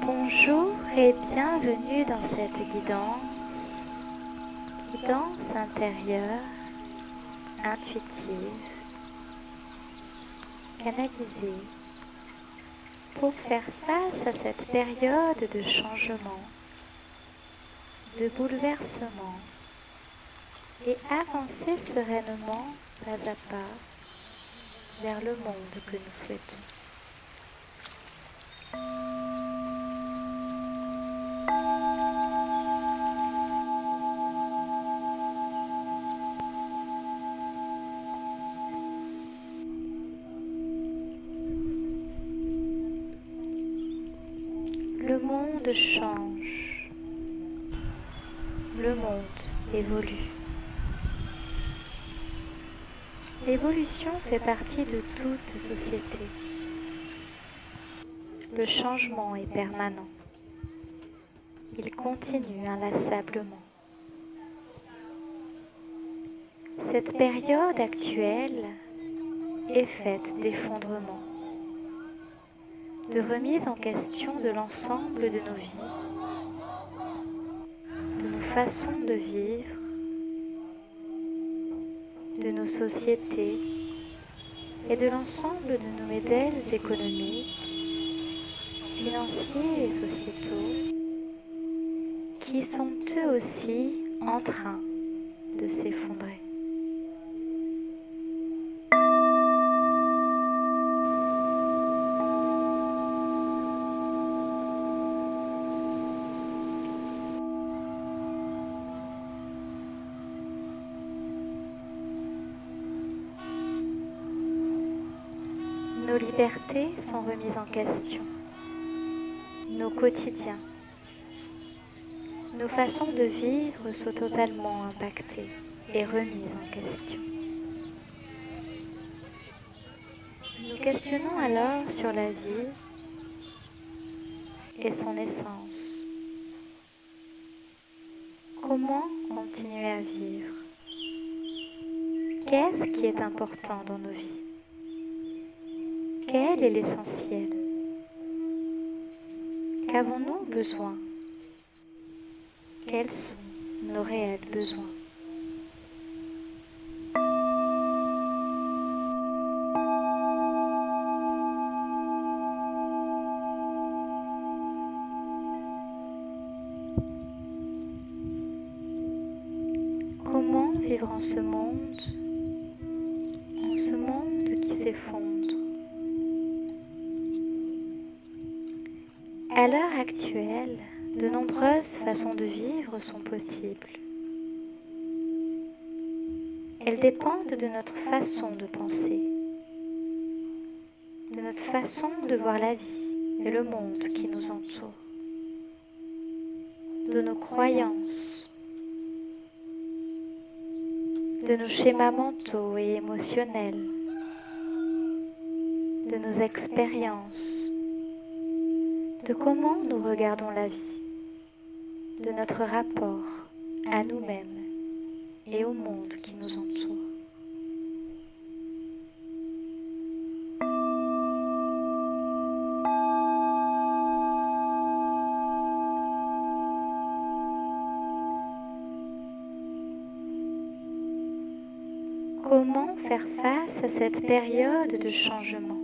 Bonjour et bienvenue dans cette guidance intérieure, intuitive, canalisée pour faire face à cette période de changement, de bouleversement et avancer sereinement pas à pas vers le monde que nous souhaitons. Le monde change, le monde évolue. L'évolution fait partie de toute société. Le changement est permanent. Il continue inlassablement. Cette période actuelle est faite d'effondrement, de remise en question de l'ensemble de nos vies, de nos façons de vivre, de nos sociétés et de l'ensemble de nos modèles économiques, financiers et sociétaux qui sont eux aussi en train de s'effondrer. Nos libertés sont remises en question, nos quotidiens, nos façons de vivre sont totalement impactées et remises en question. Nous questionnons alors sur la vie et son essence. Comment continuer à vivre? Qu'est-ce qui est important dans nos vies? Quel est l'essentiel? Qu'avons-nous besoin? Quels sont nos réels besoins? Comment vivre en ce monde qui s'effondre? À l'heure actuelle, de nombreuses façons de vivre sont possibles. Elles dépendent de notre façon de penser, de notre façon de voir la vie et le monde qui nous entoure, de nos croyances, de nos schémas mentaux et émotionnels, de nos expériences, de comment nous regardons la vie, de notre rapport à nous-mêmes et au monde qui nous entoure. Comment faire face à cette période de changement?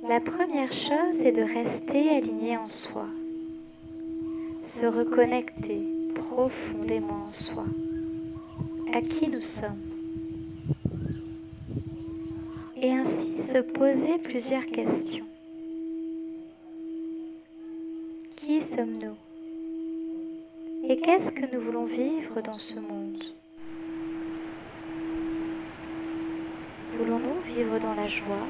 La première chose est de rester aligné en soi, se reconnecter profondément en soi, à qui nous sommes, et ainsi se poser plusieurs questions. Qui sommes-nous? Et qu'est-ce que nous voulons vivre dans ce monde? Voulons-nous vivre dans la joie,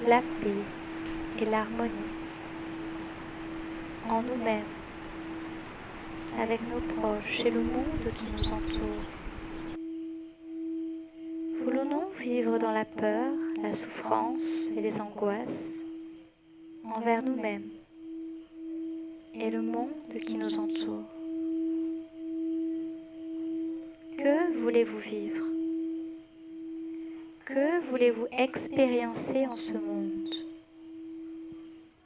la paix et l'harmonie, en nous-mêmes, avec nos proches et le monde qui nous entoure? Voulons-nous vivre dans la peur, la souffrance et les angoisses envers nous-mêmes et le monde qui nous entoure? Que voulez-vous vivre? Que voulez-vous expériencer en ce monde?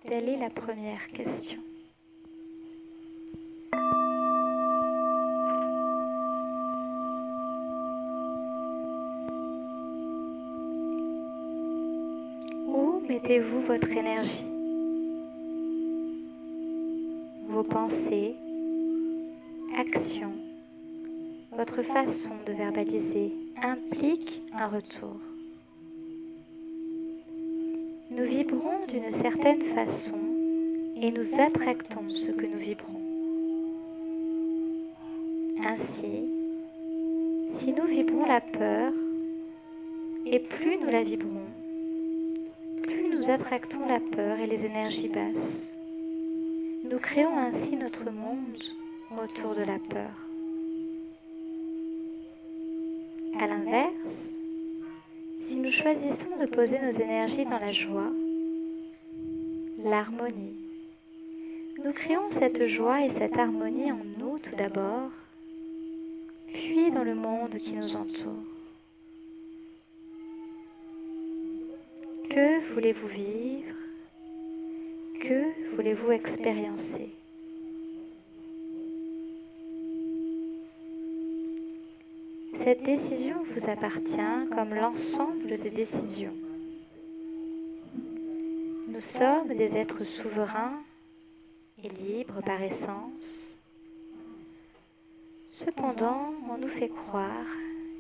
Telle est la première question. Où mettez-vous votre énergie? Vos pensées, actions, votre façon de verbaliser implique un retour. Nous vibrons d'une certaine façon et nous attractons ce que nous vibrons. Ainsi, si nous vibrons la peur, et plus nous la vibrons, plus nous attractons la peur et les énergies basses. Nous créons ainsi notre monde autour de la peur. À l'inverse, si nous choisissons de poser nos énergies dans la joie, l'harmonie, nous créons cette joie et cette harmonie en nous tout d'abord, puis dans le monde qui nous entoure. Que voulez-vous vivre? Que voulez-vous expériencer? Cette décision vous appartient comme l'ensemble des décisions. Nous sommes des êtres souverains et libres par essence. Cependant, on nous fait croire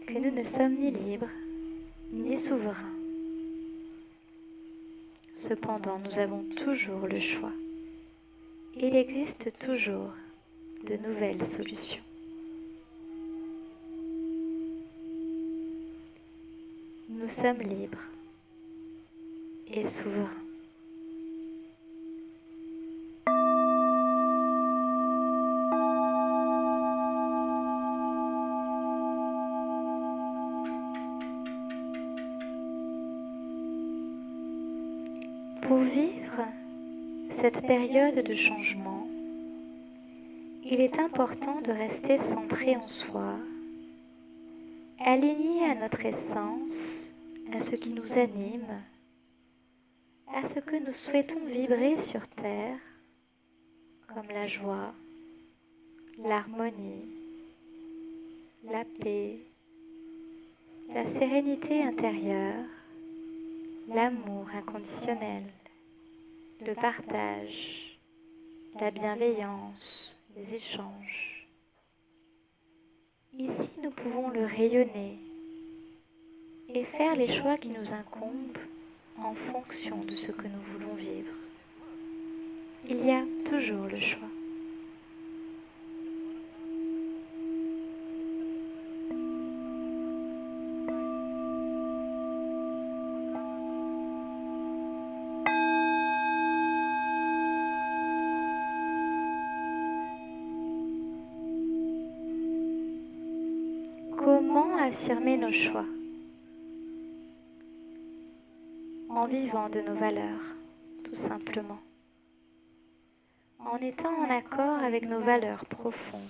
que nous ne sommes ni libres ni souverains. Cependant, nous avons toujours le choix. Il existe toujours de nouvelles solutions. Nous sommes libres et souverains. Pour vivre cette période de changement, il est important de rester centré en soi, aligné à notre essence, à ce qui nous anime, à ce que nous souhaitons vibrer sur Terre, comme la joie, l'harmonie, la paix, la sérénité intérieure, l'amour inconditionnel, le partage, la bienveillance, les échanges. Ici, nous pouvons le rayonner et faire les choix qui nous incombent en fonction de ce que nous voulons vivre. Il y a toujours le choix. Comment affirmer nos choix? En vivant de nos valeurs, tout simplement. En étant en accord avec nos valeurs profondes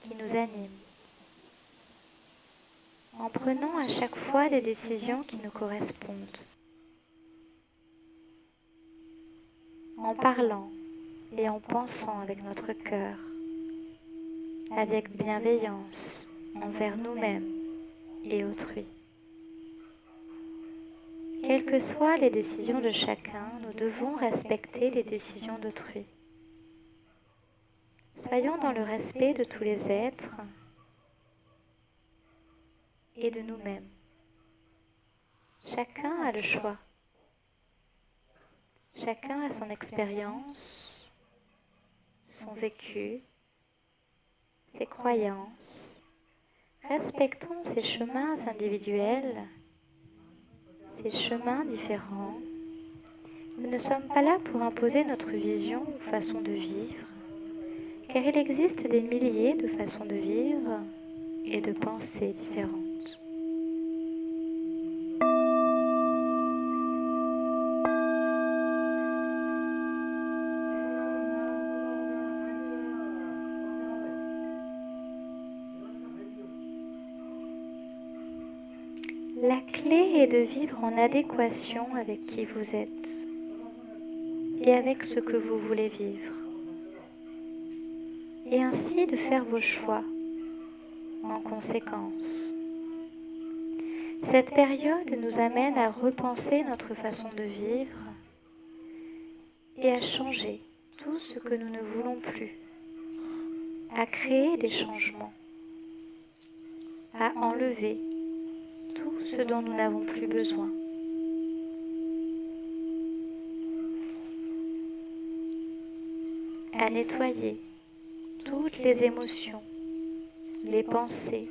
qui nous animent. En prenant à chaque fois des décisions qui nous correspondent. En parlant et en pensant avec notre cœur, avec bienveillance envers nous-mêmes et autrui. Quelles que soient les décisions de chacun, nous devons respecter les décisions d'autrui. Soyons dans le respect de tous les êtres et de nous-mêmes. Chacun a le choix. Chacun a son expérience, son vécu, ses croyances. Respectons ces chemins individuels, ces chemins différents. Nous ne sommes pas là pour imposer notre vision ou façon de vivre, car il existe des milliers de façons de vivre et de penser différentes. La clé est de vivre en adéquation avec qui vous êtes et avec ce que vous voulez vivre, et ainsi de faire vos choix en conséquence. Cette période nous amène à repenser notre façon de vivre et à changer tout ce que nous ne voulons plus, à créer des changements, à enlever tout ce dont nous n'avons plus besoin. À nettoyer toutes les émotions, les pensées,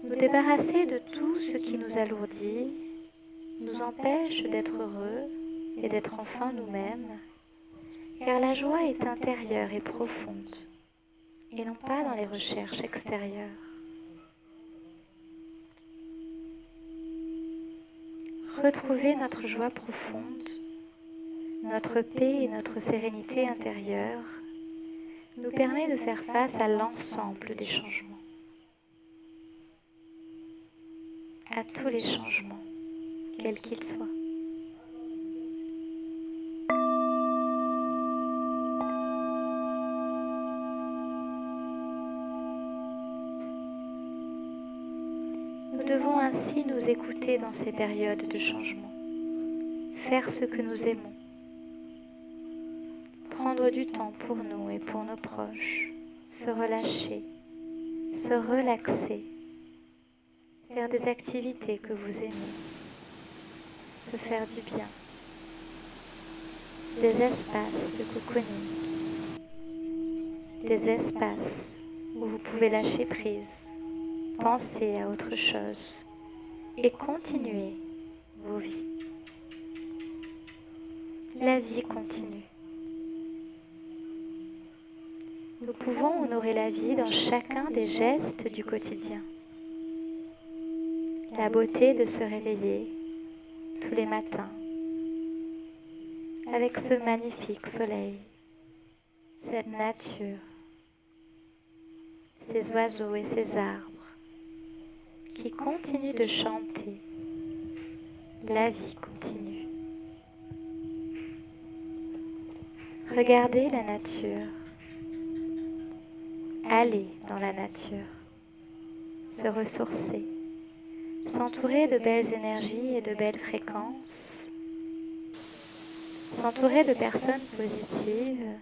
nous débarrasser de tout ce qui nous alourdit, nous empêche d'être heureux et d'être enfin nous-mêmes, car la joie est intérieure et profonde, et non pas dans les recherches extérieures. Retrouver notre joie profonde, notre paix et notre sérénité intérieure nous permet de faire face à l'ensemble des changements, à tous les changements, quels qu'ils soient. Nous devons ainsi nous écouter dans ces périodes de changement, faire ce que nous aimons, prendre du temps pour nous et pour nos proches, se relâcher, se relaxer, faire des activités que vous aimez, se faire du bien, des espaces de cocooning, des espaces où vous pouvez lâcher prise, penser à autre chose et continuer vos vies. La vie continue. Nous pouvons honorer la vie dans chacun des gestes du quotidien. La beauté de se réveiller tous les matins avec ce magnifique soleil, cette nature, ces oiseaux et ces arbres qui continuent de chanter. La vie continue. Regardez la nature. Allez dans la nature. Se ressourcer. S'entourer de belles énergies et de belles fréquences. S'entourer de personnes positives.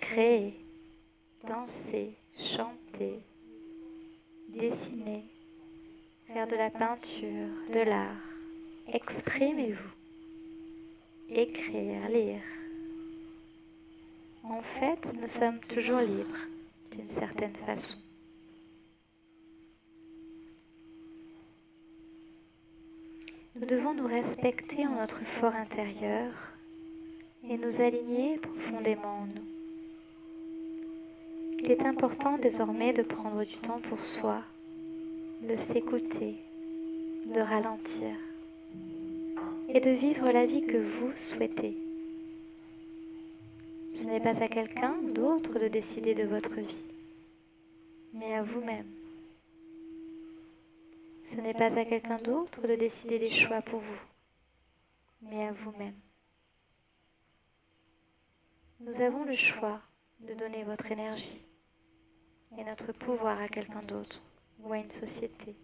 Créer. Danser. Chanter. Dessiner. Faire de la peinture, de l'art. Exprimez-vous. Écrire, lire. En fait, nous sommes toujours libres, d'une certaine façon. Nous devons nous respecter en notre fort intérieur et nous aligner profondément en nous. Il est important désormais de prendre du temps pour soi, de s'écouter, de ralentir et de vivre la vie que vous souhaitez. Ce n'est pas à quelqu'un d'autre de décider de votre vie, mais à vous-même. Ce n'est pas à quelqu'un d'autre de décider des choix pour vous, mais à vous-même. Nous avons le choix de donner votre énergie et notre pouvoir à quelqu'un d'autre ou à une société.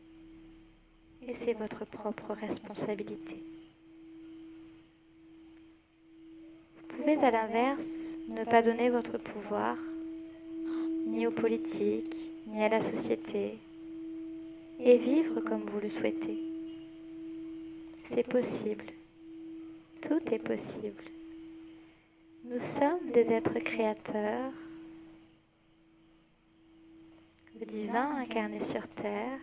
Et c'est votre propre responsabilité. Vous pouvez à l'inverse ne pas donner votre pouvoir ni aux politiques, ni à la société, et vivre comme vous le souhaitez. C'est possible. Tout est possible. Nous sommes des êtres créateurs, le divin incarné sur terre.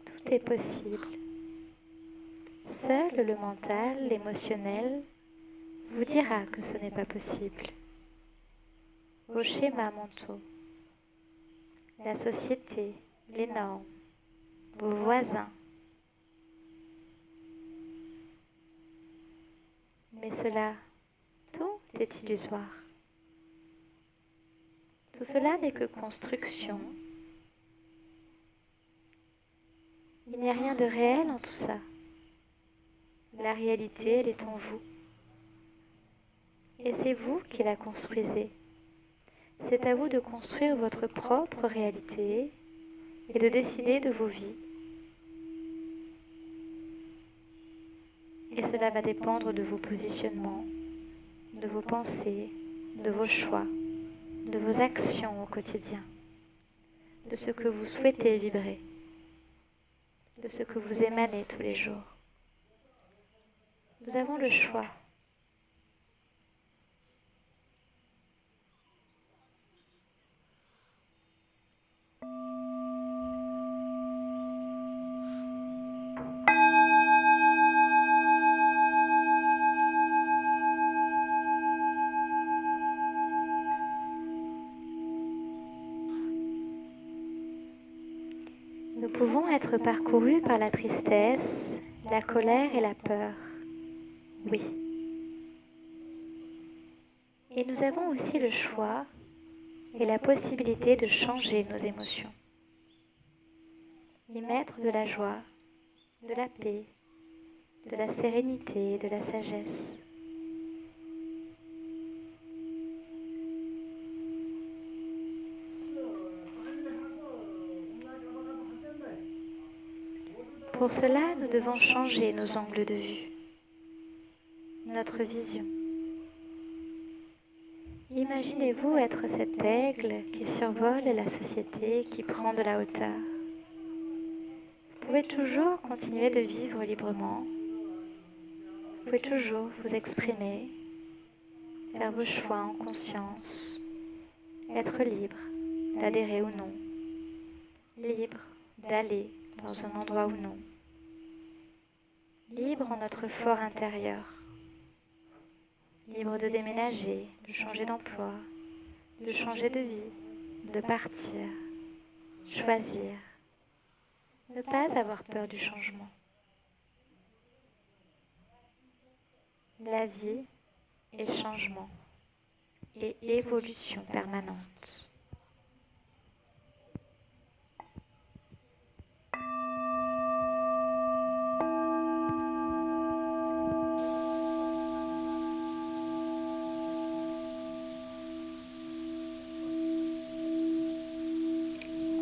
Tout est possible. Seul le mental, l'émotionnel, vous dira que ce n'est pas possible. Vos schémas mentaux, la société, les normes, vos voisins. Mais cela, tout est illusoire. Tout cela n'est que construction. de réel en tout ça? La réalité, elle est en vous. Et c'est vous qui la construisez. C'est à vous de construire votre propre réalité et de décider de vos vies. Et cela va dépendre de vos positionnements, de vos pensées, de vos choix, de vos actions au quotidien, de ce que vous souhaitez vibrer, de ce que vous émanez tous les jours. Nous avons le choix. Nous pouvons être parcourus par la tristesse, la colère et la peur. Oui. Et nous avons aussi le choix et la possibilité de changer nos émotions. Y mettre de la joie, de la paix, de la sérénité et de la sagesse. Pour cela, nous devons changer nos angles de vue, notre vision. Imaginez-vous être cet aigle qui survole la société, qui prend de la hauteur. Vous pouvez toujours continuer de vivre librement. Vous pouvez toujours vous exprimer, faire vos choix en conscience, être libre d'adhérer ou non, libre d'aller dans un endroit ou non, libre en notre fort intérieur, libre de déménager, de changer d'emploi, de changer de vie, de partir, choisir, ne pas avoir peur du changement. La vie est changement et évolution permanente.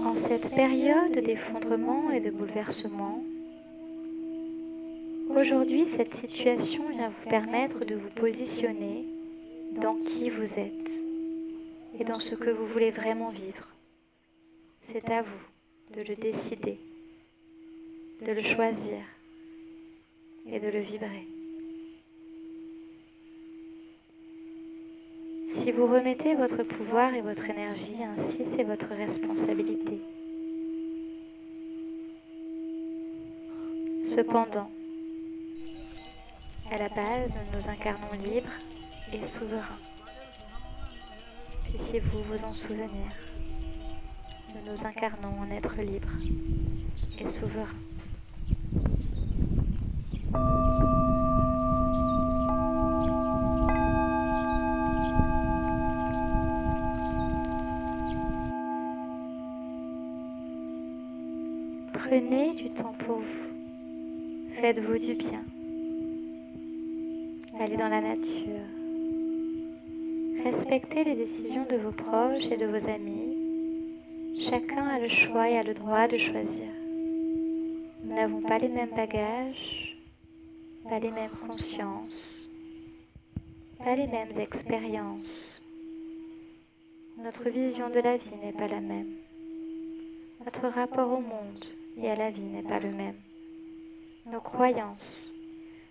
En cette période d'effondrement et de bouleversement, aujourd'hui, cette situation vient vous permettre de vous positionner dans qui vous êtes et dans ce que vous voulez vraiment vivre. C'est à vous de le décider, de le choisir et de le vibrer. Si vous remettez votre pouvoir et votre énergie, ainsi c'est votre responsabilité. Cependant, à la base, nous nous incarnons libres et souverains. Puissiez-vous vous en souvenir. Nous nous incarnons en être libres et souverains. Prenez du temps pour vous. Faites-vous du bien. Allez dans la nature. Respectez les décisions de vos proches et de vos amis. Chacun a le choix et a le droit de choisir. Nous n'avons pas les mêmes bagages, pas les mêmes consciences, pas les mêmes expériences. Notre vision de la vie n'est pas la même. Notre rapport au monde et à la vie n'est pas le même. Nos croyances,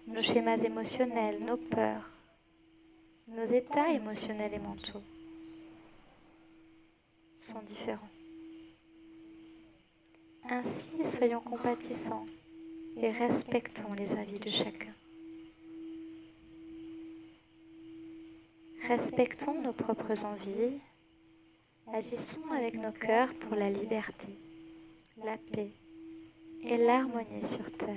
nos schémas émotionnels, nos peurs, nos états émotionnels et mentaux sont différents. Ainsi, soyons compatissants et respectons les avis de chacun. Respectons nos propres envies, agissons avec nos cœurs pour la liberté, la paix et l'harmonie sur terre.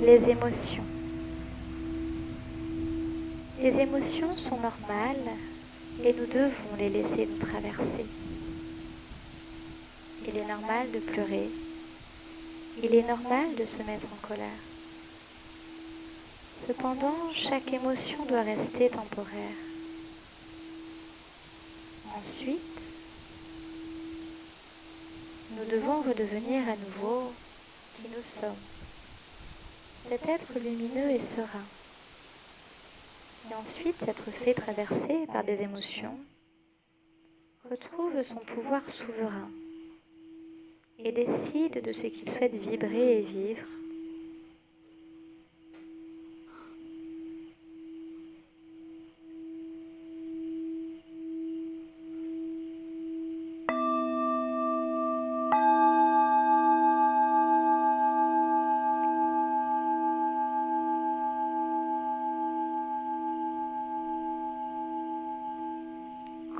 les émotions. Les émotions sont normales et nous devons les laisser nous traverser. Il est normal de pleurer. Il est normal de se mettre en colère. Cependant, chaque émotion doit rester temporaire. Ensuite, nous devons redevenir à nouveau qui nous sommes. Cet être lumineux et serein, qui ensuite s'être fait traverser par des émotions, retrouve son pouvoir souverain et décide de ce qu'il souhaite vibrer et vivre.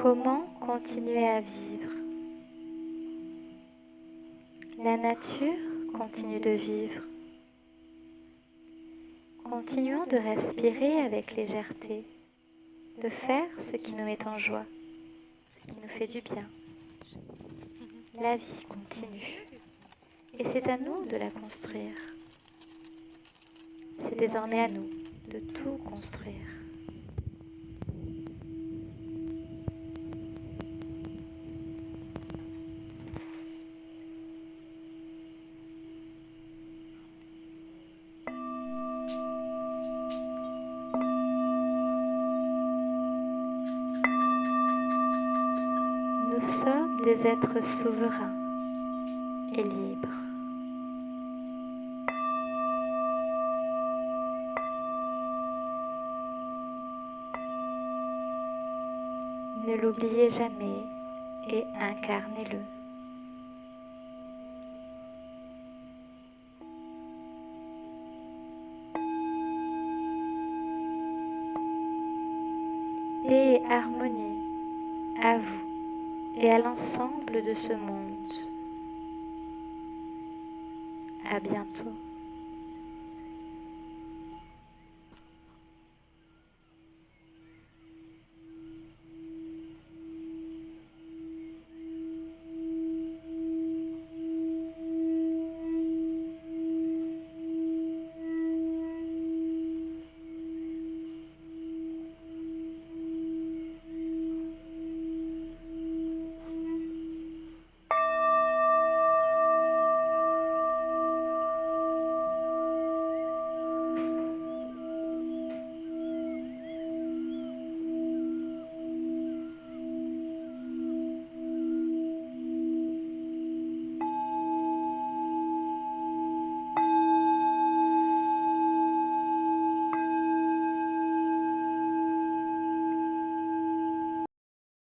Comment continuer à vivre? La nature continue de vivre. Continuons de respirer avec légèreté, de faire ce qui nous met en joie, ce qui nous fait du bien. La vie continue et c'est à nous de la construire. C'est désormais à nous de tout construire. Nous sommes des êtres souverains et libres. Ne l'oubliez jamais et incarnez-le. Paix et harmonie à vous et à l'ensemble de ce monde. À bientôt.